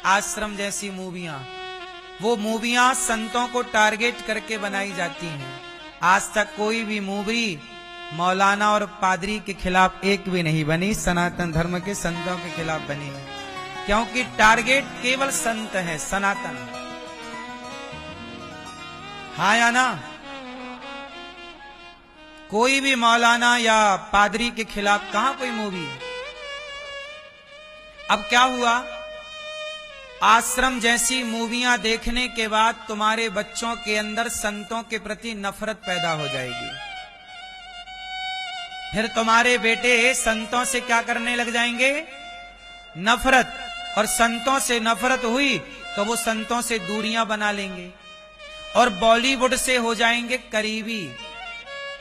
आश्रम जैसी मूवियां, वो मूवियां संतों को टारगेट करके बनाई जाती हैं। आज तक कोई भी मूवी मौलाना और पादरी के खिलाफ एक भी नहीं बनी, सनातन धर्म के संतों के खिलाफ बनी है, क्योंकि टारगेट केवल संत है, सनातन। हाँ या ना? कोई भी मौलाना या पादरी के खिलाफ कहां कोई मूवी है। अब क्या हुआ, आश्रम जैसी मूवियां देखने के बाद तुम्हारे बच्चों के अंदर संतों के प्रति नफरत पैदा हो जाएगी। फिर तुम्हारे बेटे संतों से क्या करने लग जाएंगे? नफरत। और संतों से नफरत हुई तो वो संतों से दूरियां बना लेंगे और बॉलीवुड से हो जाएंगे करीबी।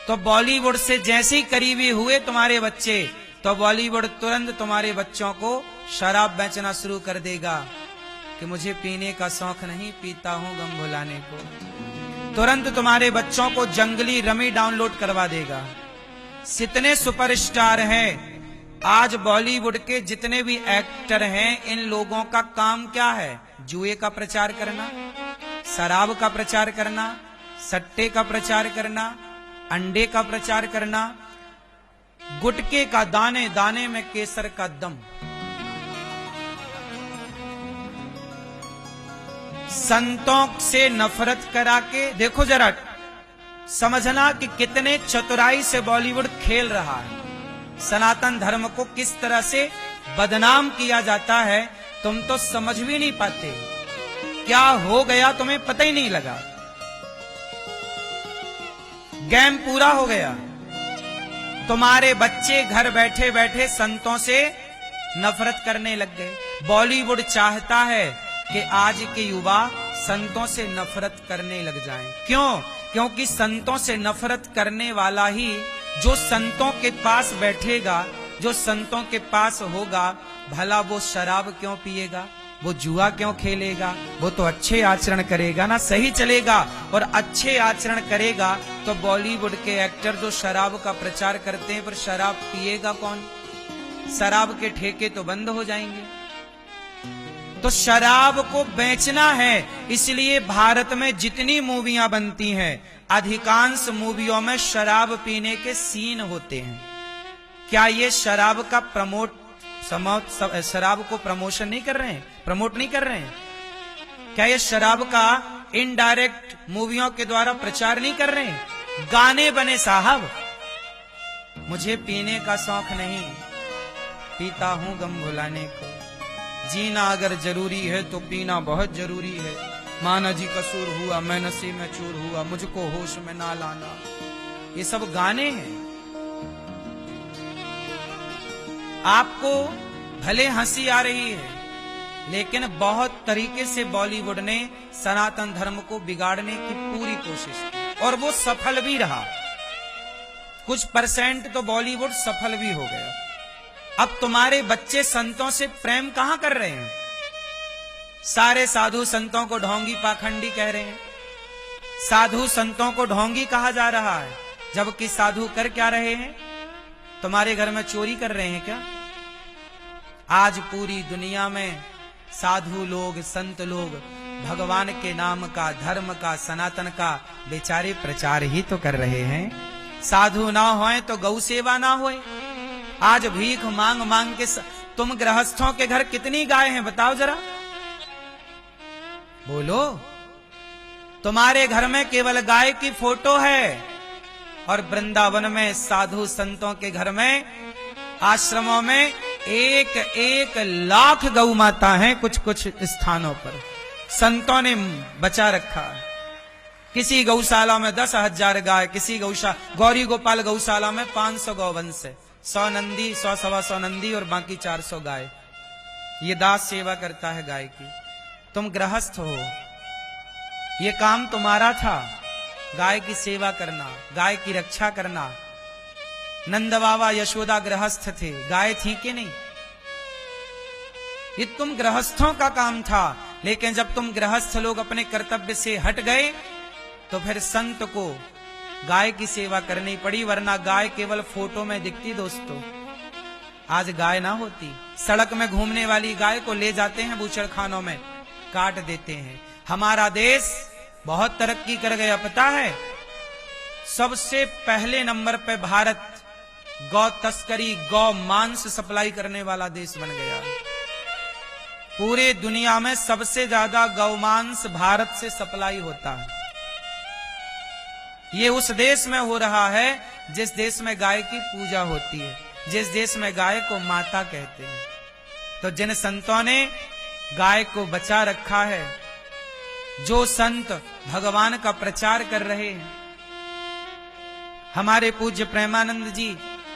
तो बॉलीवुड से जैसे ही करीबी हुए तुम्हारे बच्चे, तो बॉलीवुड तुरंत तुम्हारे बच्चों को शराब बेचना शुरू कर देगा कि मुझे पीने का शौक नहीं, पीता हूं गम भुलाने को। तुरंत तुम्हारे बच्चों को जंगली रमी डाउनलोड करवा देगा। जितने सुपरस्टार हैं आज बॉलीवुड के, जितने भी एक्टर हैं, इन लोगों का काम क्या है? जुए का प्रचार करना, शराब का प्रचार करना, सट्टे का प्रचार करना, अंडे का प्रचार करना, गुटके का दाने दाने में केसर का दम। संतों से नफरत करा के देखो जरा, समझना कि कितने चतुराई से बॉलीवुड खेल रहा है। सनातन धर्म को किस तरह से बदनाम किया जाता है, तुम तो समझ भी नहीं पाते। क्या हो गया तुम्हें पता ही नहीं लगा। गेम पूरा हो गया। तुम्हारे बच्चे घर बैठे बैठे संतों से नफरत करने लग गए। बॉलीवुड चाहता है कि आज के युवा संतों से नफरत करने लग जाएं। क्यों? क्योंकि संतों से नफरत करने वाला ही जो संतों के पास बैठेगा, जो संतों के पास होगा, भला वो शराब क्यों पिएगा, वो जुआ क्यों खेलेगा? वो तो अच्छे आचरण करेगा ना, सही चलेगा। और अच्छे आचरण करेगा तो बॉलीवुड के एक्टर जो शराब का प्रचार करते हैं, पर शराब पिएगा कौन? शराब के ठेके तो बंद हो जाएंगे। तो शराब को बेचना है, इसलिए भारत में जितनी मूवियां बनती हैं, अधिकांश मूवियों में शराब पीने के सीन होते हैं। क्या ये शराब का शराब को प्रमोशन नहीं कर रहे हैं, प्रमोट नहीं कर रहे हैं? क्या ये शराब का इनडायरेक्ट मूवियों के द्वारा प्रचार नहीं कर रहे हैं? गाने बने साहब, मुझे पीने का शौक नहीं, पीता हूं गम भुलाने को। जीना अगर जरूरी है तो पीना बहुत जरूरी है। माना जी कसूर हुआ, मैं नशे में चूर हुआ, मुझको होश में ना लाना। ये सब गाने हैं। आपको भले हंसी आ रही है, लेकिन बहुत तरीके से बॉलीवुड ने सनातन धर्म को बिगाड़ने की पूरी कोशिश की और वो सफल भी रहा। कुछ परसेंट तो बॉलीवुड सफल भी हो गया। अब तुम्हारे बच्चे संतों से प्रेम कहां कर रहे हैं? सारे साधु संतों को ढोंगी पाखंडी कह रहे हैं। साधु संतों को ढोंगी कहा जा रहा है, जबकि साधु कर क्या रहे हैं? तुम्हारे घर में चोरी कर रहे हैं क्या? आज पूरी दुनिया में साधु लोग, संत लोग भगवान के नाम का, धर्म का, सनातन का बेचारे प्रचार ही तो कर रहे हैं। साधु ना होए तो गौ सेवा ना होए। आज भीख मांग मांग के तुम गृहस्थों के घर कितनी गाय हैं बताओ जरा, बोलो। तुम्हारे घर में केवल गाय की फोटो है और वृंदावन में साधु संतों के घर में, आश्रमों में 1-1 लाख गौ माता हैं। कुछ कुछ स्थानों पर संतों ने बचा रखा है। किसी गौशाला में 10,000 गाय, किसी गौरी गोपाल गौशाला में 500 गौवंश है। 100 नंदी, 100-125 नंदी और बाकी 400 गाय। ये दास सेवा करता है गाय की। तुम गृहस्थ हो, ये काम तुम्हारा था, गाय की सेवा करना, गाय की रक्षा करना। नंद बाबा यशोदा गृहस्थ थे, गाय थी कि नहीं? ये तुम गृहस्थों का काम था। लेकिन जब तुम गृहस्थ लोग अपने कर्तव्य से हट गए तो फिर संत को गाय की सेवा करनी पड़ी, वरना गाय केवल फोटो में दिखती। दोस्तों आज गाय ना होती, सड़क में घूमने वाली गाय को ले जाते हैं बूचड़खानों में, काट देते हैं। हमारा देश बहुत तरक्की कर गया, पता है? सबसे पहले नंबर पे भारत गौ तस्करी, गौ मांस सप्लाई करने वाला देश बन गया। पूरे दुनिया में सबसे ज्यादा गौ मांस भारत से सप्लाई होता है। ये उस देश में हो रहा है जिस देश में गाय की पूजा होती है, जिस देश में गाय को माता कहते हैं। तो जिन संतों ने गाय को बचा रखा है, जो संत भगवान का प्रचार कर रहे हैं, हमारे पूज्य प्रेमानंद जी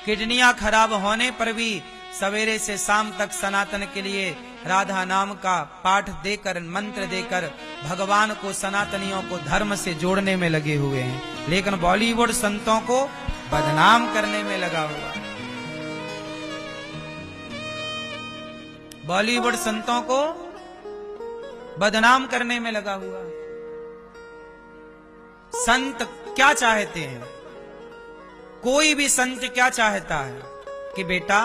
किडनियां खराब होने पर भी सवेरे से शाम तक सनातन के लिए राधा नाम का पाठ देकर, मंत्र देकर भगवान को, सनातनियों को धर्म से जोड़ने में लगे हुए हैं। लेकिन बॉलीवुड संतों को बदनाम करने में लगा हुआ है। बॉलीवुड संतों को बदनाम करने में लगा हुआ है। संत क्या चाहते हैं? कोई भी संत क्या चाहता है कि बेटा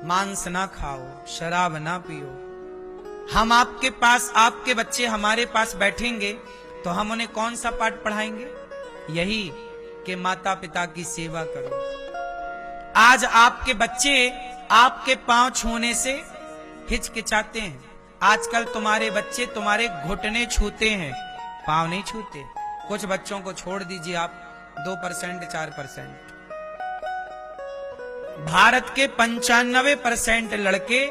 मांस ना खाओ, शराब ना पियो। हम आपके पास, आपके बच्चे हमारे पास बैठेंगे तो हम उन्हें कौन सा पाठ पढ़ाएंगे? यही कि माता पिता की सेवा करो। आज आपके बच्चे आपके पांव छूने से हिचकिचाते हैं। आजकल तुम्हारे बच्चे तुम्हारे घुटने छूते हैं, पांव नहीं छूते। कुछ बच्चों को छोड़ दीजिए आप, 2% 4%। भारत के 95% लड़के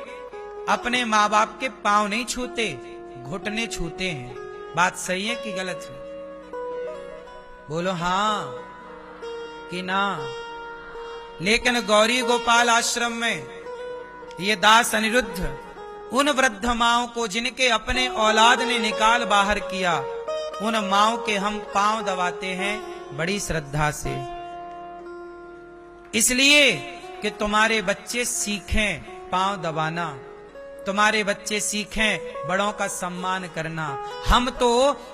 अपने माँ बाप के पांव नहीं छूते, घुटने छूते हैं। बात सही है कि गलत है? बोलो हाँ कि ना। लेकिन गौरी गोपाल आश्रम में ये दास अनिरुद्ध उन वृद्ध माओं को, जिनके अपने औलाद ने निकाल बाहर किया, उन माओं के हम पांव दबाते हैं बड़ी श्रद्धा से, इसलिए कि तुम्हारे बच्चे सीखें पांव दबाना, तुम्हारे बच्चे सीखें बड़ों का सम्मान करना। हम तो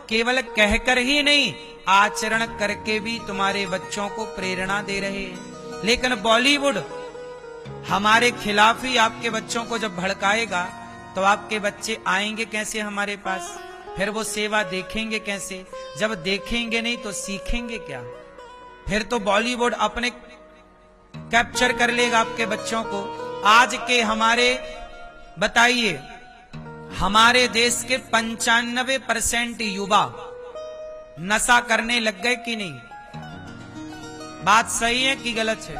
केवल कहकर ही नहीं, आचरण करके भी तुम्हारे बच्चों को प्रेरणा दे रहे हैं। लेकिन बॉलीवुड हमारे खिलाफ ही आपके बच्चों को जब भड़काएगा तो आपके बच्चे आएंगे कैसे हमारे पास? फिर वो सेवा देखेंगे कैसे? जब देखेंगे नहीं तो सीखेंगे क्या? फिर तो बॉलीवुड अपने कैप्चर कर लेगा आपके बच्चों को। आज के हमारे, बताइए, हमारे देश के 95% युवा नशा करने लग गए कि नहीं? बात सही है कि गलत है?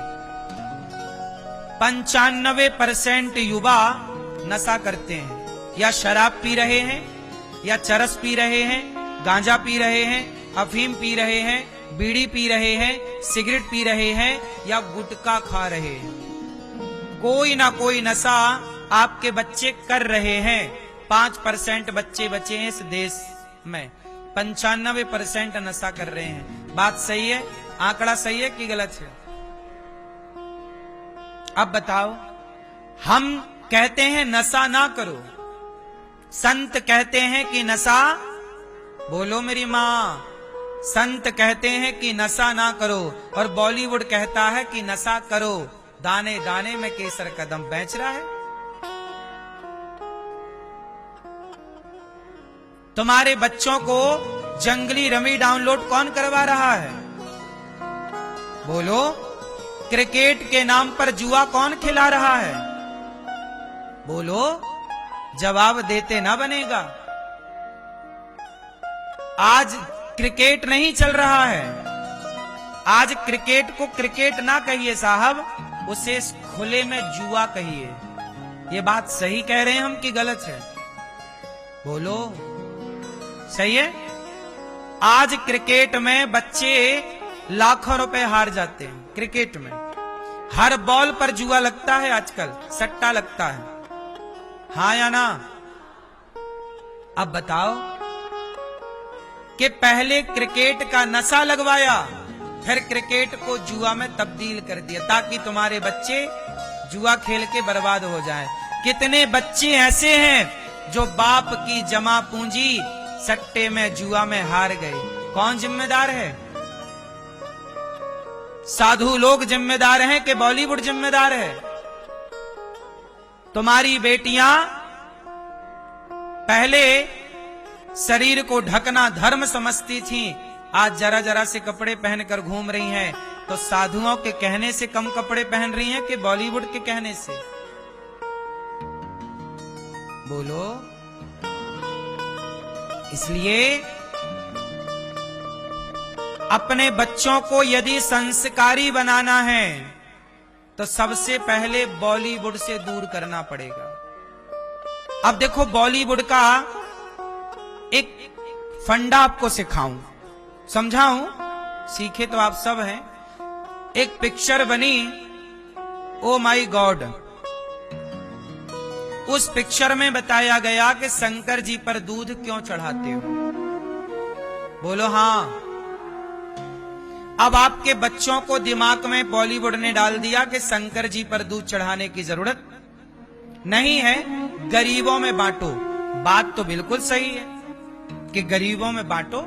95% युवा नशा करते हैं, या शराब पी रहे हैं, या चरस पी रहे हैं, गांजा पी रहे हैं, अफीम पी रहे हैं, बीड़ी पी रहे हैं, सिगरेट पी रहे हैं, या गुटखा खा रहे हैं। कोई ना कोई नशा आपके बच्चे कर रहे हैं। 5% बच्चे बचे हैं इस देश में, 95% नशा कर रहे हैं। बात सही है? आंकड़ा सही है कि गलत है? अब बताओ, हम कहते हैं नशा ना करो, संत कहते हैं कि नशा, बोलो मेरी मां, संत कहते हैं कि नशा ना करो, और बॉलीवुड कहता है कि नशा करो। दाने दाने में केसर कदम बेच रहा है। तुम्हारे बच्चों को जंगली रमी डाउनलोड कौन करवा रहा है? बोलो। क्रिकेट के नाम पर जुआ कौन खिला रहा है? बोलो। जवाब देते ना बनेगा। आज क्रिकेट नहीं चल रहा है। आज क्रिकेट को क्रिकेट ना कहिए साहब, उसे खुले में जुआ कहिए। ये बात सही कह रहे हैं हम कि गलत है? बोलो। सही है? आज क्रिकेट में बच्चे लाखों रुपए हार जाते हैं। क्रिकेट में हर बॉल पर जुआ लगता है, आजकल सट्टा लगता है, हाँ या ना? अब बताओ कि पहले क्रिकेट का नशा लगवाया, फिर क्रिकेट को जुआ में तब्दील कर दिया ताकि तुम्हारे बच्चे जुआ खेल के बर्बाद हो जाएं। कितने बच्चे ऐसे हैं जो बाप की जमा पूंजी सट्टे में, जुआ में हार गए? कौन जिम्मेदार है? साधु लोग जिम्मेदार हैं कि बॉलीवुड जिम्मेदार है? तुम्हारी बेटियां पहले शरीर को ढकना धर्म समझती थीं, आज जरा जरा से कपड़े पहनकर घूम रही हैं। तो साधुओं के कहने से कम कपड़े पहन रही हैं कि बॉलीवुड के कहने से? बोलो। इसलिए अपने बच्चों को यदि संस्कारी बनाना है तो सबसे पहले बॉलीवुड से दूर करना पड़ेगा। अब देखो, बॉलीवुड का एक फंडा आपको सिखाऊं, समझाऊं, सीखे तो आप सब हैं। एक पिक्चर बनी, ओ माई गॉड। उस पिक्चर में बताया गया कि शंकर जी पर दूध क्यों चढ़ाते हो? बोलो हाँ। अब आपके बच्चों को दिमाग में बॉलीवुड ने डाल दिया कि शंकर जी पर दूध चढ़ाने की जरूरत नहीं है, गरीबों में बांटो। बात तो बिल्कुल सही है कि गरीबों में बांटो,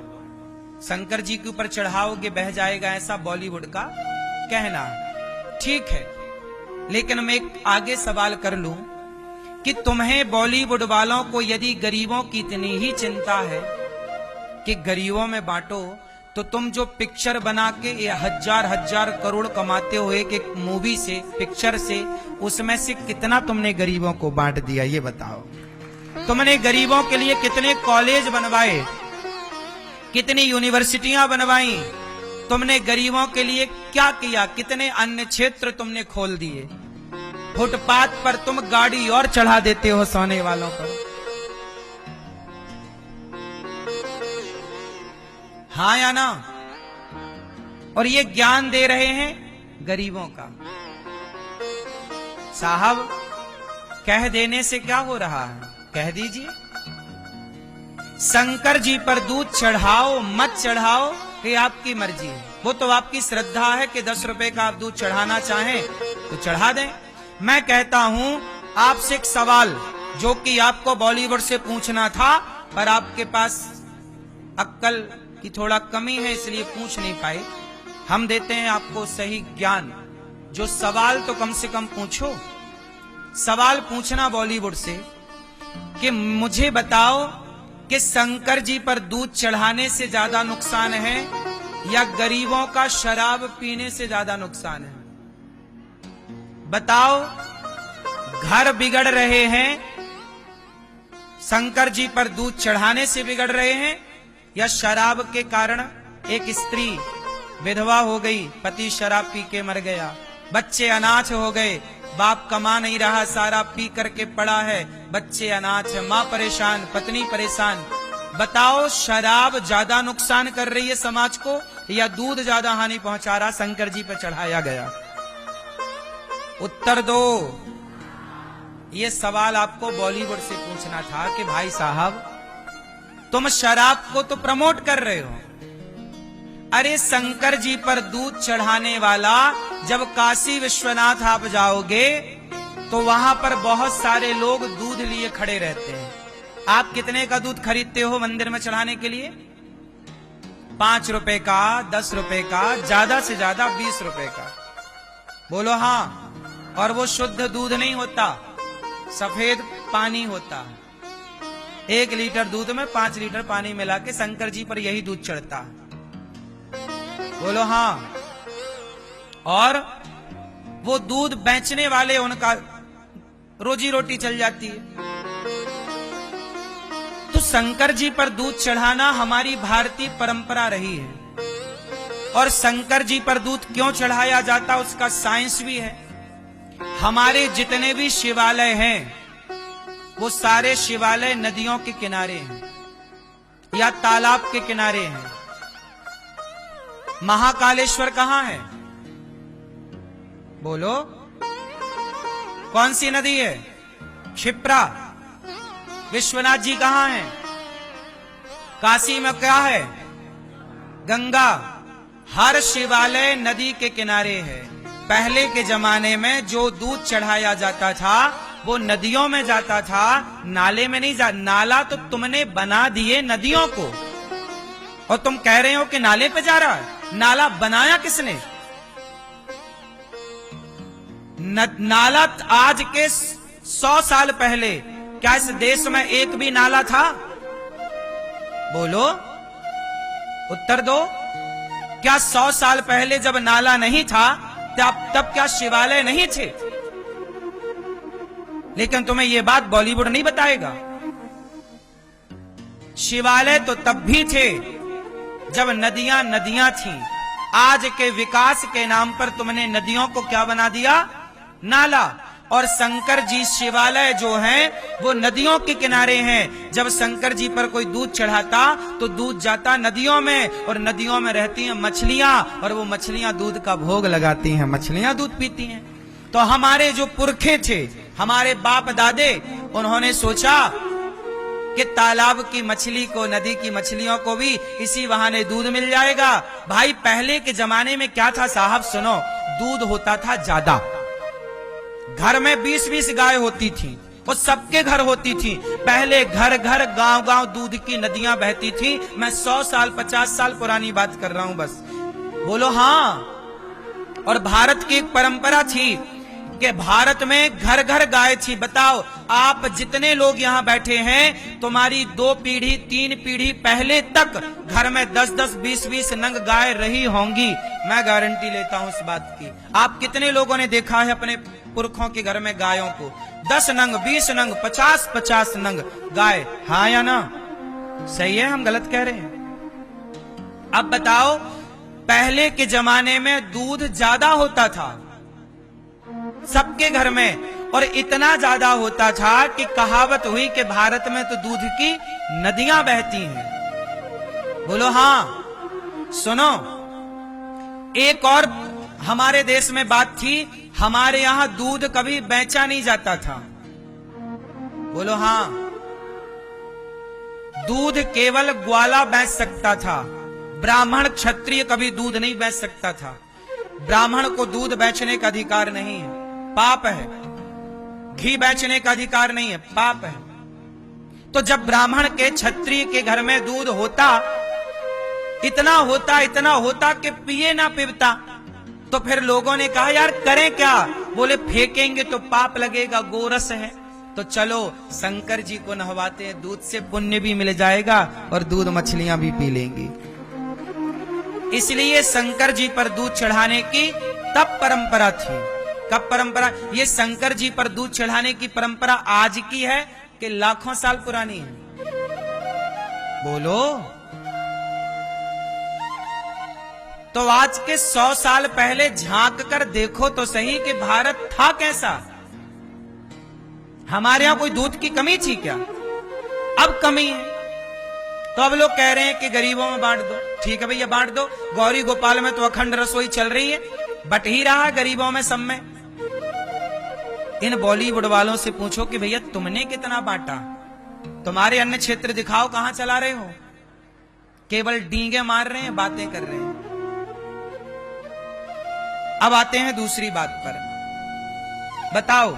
शंकर जी के ऊपर चढ़ाओगे बह जाएगा, ऐसा बॉलीवुड का कहना है। ठीक है, लेकिन मैं एक आगे सवाल कर लूं कि तुम्हें बॉलीवुड वालों को यदि गरीबों की इतनी ही चिंता है कि गरीबों में बांटो, तो तुम जो पिक्चर बना के ये हजार हजार करोड़ कमाते हो एक एक मूवी से, पिक्चर से, उसमें से कितना तुमने गरीबों को बांट दिया ये बताओ। तुमने गरीबों के लिए कितने कॉलेज बनवाए, कितनी यूनिवर्सिटियां बनवाई, तुमने गरीबों के लिए क्या किया, कितने अन्य क्षेत्र तुमने खोल दिए। फुटपाथ पर तुम गाड़ी और चढ़ा देते हो सोने वालों पर। हाँ या ना? और ये ज्ञान दे रहे हैं गरीबों का। साहब, कह देने से क्या हो रहा है? कह दीजिए। शंकर जी पर दूध चढ़ाओ मत चढ़ाओ ये आपकी मर्जी है, वो तो आपकी श्रद्धा है कि 10 रुपए का आप दूध चढ़ाना चाहें तो चढ़ा दें। मैं कहता हूं आपसे एक सवाल जो कि आपको बॉलीवुड से पूछना था, पर आपके पास अक्ल की थोड़ा कमी है इसलिए पूछ नहीं पाए। हम देते हैं आपको सही ज्ञान। जो सवाल तो कम से कम पूछो। सवाल पूछना बॉलीवुड से कि मुझे बताओ कि शंकर जी पर दूध चढ़ाने से ज्यादा नुकसान है या गरीबों का शराब पीने से ज्यादा नुकसान है? बताओ। घर बिगड़ रहे हैं, शंकर जी पर दूध चढ़ाने से बिगड़ रहे हैं या शराब के कारण एक स्त्री विधवा हो गई, पति शराब पी के मर गया, बच्चे अनाथ हो गए, बाप कमा नहीं रहा, सारा पी करके पड़ा है, बच्चे अनाथ है, मां परेशान, पत्नी परेशान। बताओ शराब ज्यादा नुकसान कर रही है समाज को या दूध ज्यादा हानि पहुंचा रहा शंकर जी पर चढ़ाया गया? उत्तर दो। ये सवाल आपको बॉलीवुड से पूछना था कि भाई साहब तुम शराब को तो प्रमोट कर रहे हो, अरे शंकर जी पर दूध चढ़ाने वाला जब काशी विश्वनाथ आप जाओगे तो वहां पर बहुत सारे लोग दूध लिए खड़े रहते हैं। आप कितने का दूध खरीदते हो मंदिर में चढ़ाने के लिए? 5 रुपए का, 10 रुपए का, ज्यादा से ज्यादा 20 रुपए का। बोलो हाँ। और वो शुद्ध दूध नहीं होता, सफेद पानी होता है। 1 लीटर दूध में 5 लीटर पानी मिला के शंकर जी पर यही दूध चढ़ता है। बोलो हाँ। और वो दूध बेचने वाले, उनका रोजी रोटी चल जाती है। तो शंकर जी पर दूध चढ़ाना हमारी भारतीय परंपरा रही है। और शंकर जी पर दूध क्यों चढ़ाया जाता उसका साइंस भी है। हमारे जितने भी शिवालय हैं वो सारे शिवालय नदियों के किनारे हैं या तालाब के किनारे हैं। महाकालेश्वर कहां है? बोलो। कौन सी नदी है? क्षिप्रा। विश्वनाथ जी कहां हैं? काशी में क्या है? गंगा। हर शिवालय नदी के किनारे है। पहले के जमाने में जो दूध चढ़ाया जाता था वो नदियों में जाता था, नाले में नहीं जा। नाला तो तुमने बना दिए नदियों को और तुम कह रहे हो कि नाले पे जा रहा है। नाला बनाया किसने? नाला आज के 100 साल पहले क्या इस देश में एक भी नाला था? बोलो, उत्तर दो। क्या 100 साल पहले जब नाला नहीं था तब क्या शिवालय नहीं थे? लेकिन तुम्हें यह बात बॉलीवुड नहीं बताएगा। शिवालय तो तब भी थे जब नदियां नदियां थीं। आज के विकास के नाम पर तुमने नदियों को क्या बना दिया? नाला। और शंकर जी शिवालय जो हैं वो नदियों के किनारे हैं। जब शंकर जी पर कोई दूध चढ़ाता तो दूध जाता नदियों में, और नदियों में रहती हैं मछलियां, और वो मछलियां दूध का भोग लगाती हैं, मछलियां दूध पीती हैं। तो हमारे जो पुरखे थे, हमारे बाप दादे, उन्होंने सोचा कि तालाब की मछली को, नदी की मछलियों को भी इसी बहाने दूध मिल जाएगा। भाई पहले के जमाने में क्या था साहब, सुनो, दूध होता था ज्यादा। घर में 20-20 गाय होती थी, वो सबके घर होती थी। पहले घर घर गांव गांव दूध की नदियां बहती थी। मैं 100 साल 50 साल पुरानी बात कर रहा हूं बस। बोलो हाँ। और भारत की एक परंपरा थी कि भारत में घर घर गाय थी। बताओ, आप जितने लोग यहाँ बैठे हैं, तुम्हारी 2 पीढ़ी 3 पीढ़ी पहले तक घर में 10-10 20-20 नंग गाय रही होंगी। मैं गारंटी लेता हूं इस बात की। आप कितने लोगों ने देखा है अपने पुरखों के घर में गायों को? 10 नंग 20 नंग 50-50 नंग गाय, हाँ या ना? सही है, हम गलत कह रहे हैं? अब बताओ, पहले के जमाने में दूध ज्यादा होता था सबके घर में, और इतना ज्यादा होता था कि कहावत हुई कि भारत में तो दूध की नदियां बहती हैं। बोलो हाँ। सुनो, एक और हमारे देश में बात थी, हमारे यहां दूध कभी बेचा नहीं जाता था। बोलो हाँ। दूध केवल ग्वाला बेच सकता था, ब्राह्मण क्षत्रिय कभी दूध नहीं बेच सकता था। ब्राह्मण को दूध बेचने का अधिकार नहीं है, पाप है। घी बेचने का अधिकार नहीं है, पाप है। तो जब ब्राह्मण के क्षत्रिय के घर में दूध होता, इतना होता कि पिए ना पीता, तो फिर लोगों ने कहा यार करें क्या? बोले फेंकेंगे तो पाप लगेगा, गोरस है। तो चलो शंकर जी को नहवाते हैं, दूध से पुण्य भी मिल जाएगा और दूध मछलियां भी पी लेंगी। इसलिए शंकर जी पर दूध चढ़ाने की तब परंपरा थी। कब परंपरा? ये शंकर जी पर दूध चढ़ाने की परंपरा आज की है कि लाखों साल पुरानी है? बोलो। तो आज के 100 साल पहले झांक कर देखो तो सही कि भारत था कैसा। हमारे यहां कोई दूध की कमी थी क्या? अब कमी है। तो अब लोग कह रहे हैं कि गरीबों में बांट दो। ठीक है भैया, बांट दो। गौरी गोपाल में तो अखंड रसोई चल रही है, बट ही रहा गरीबों में, सब में। इन बॉलीवुड वालों से पूछो कि भैया तुमने कितना बांटा? तुम्हारे अन्य क्षेत्र दिखाओ, कहां चला रहे हो? केवल डींगे मार रहे हैं, बातें कर रहे हैं। अब आते हैं दूसरी बात पर। बताओ,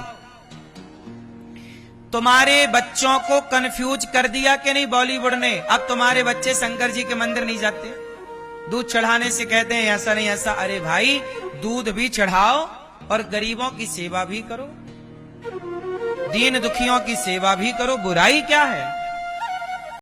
तुम्हारे बच्चों को कंफ्यूज कर दिया कि नहीं बॉलीवुड ने? अब तुम्हारे बच्चे शंकर जी के मंदिर नहीं जाते, दूध चढ़ाने से कहते हैं ऐसा नहीं ऐसा। अरे भाई, दूध भी चढ़ाओ और गरीबों की सेवा भी करो, दीन दुखियों की सेवा भी करो, बुराई क्या है?